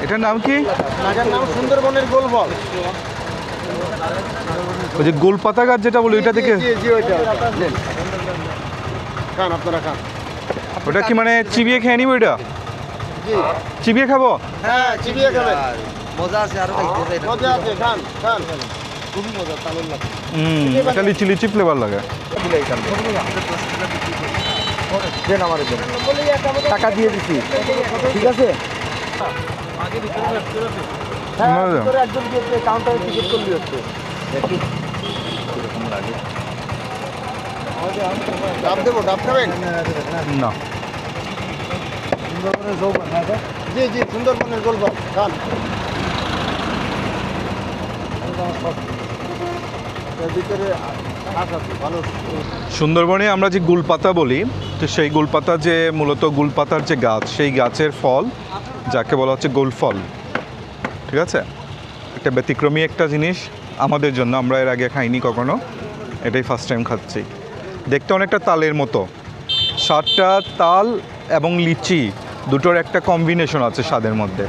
এটার নাম কি? এটার নাম সুন্দরবনের গোল ফল। ওই যে গোল পাতা গাছ যেটা বলি ওইটা থেকে জি ওইটা নেন। খান আপনারা খান। ওটা কি মানে চিবিয়ে খেয়ে নিব এটা? জি চিবিয়ে খাবো? হ্যাঁ চিবিয়ে খাবেন। মজা আছে আরো খাইতে চাই না। মজা আছে, খান খান। খুবই মজা, তালের লাগে। এটা লিচি লিচি ফ্লেভার লাগে। দেন আমার দেন, টাকা দিয়ে দিছি, ঠিক আছে? হ্যাঁ মজা। ভিতরে একজন গিয়ে কাউন্টারে টিকিট করলি হচ্ছে। ডাব দেবো, ডাব খাবেন? না জি জি সুন্দরবনের গোল ফল, খান। এর ভিতরে আশ আছে ভালো। সুন্দরবনে আমরা যে গুলপাতা বলি, তো সেই গুলপাতা যে মূলত গুলপাতার যে গাছ, সেই গাছের ফল যাকে বলা হচ্ছে গোল ফল। ঠিক আছে, একটা ব্যতিক্রমী একটা জিনিস আমাদের জন্য, আমরা এর আগে খাইনি কখনো, এটাই ফার্স্ট টাইম খাচ্ছি। দেখতে অনেকটা তালের মতো, স্বাদটা তাল এবং লিচি দুটোর একটা কম্বিনেশন আছে স্বাদের মধ্যে।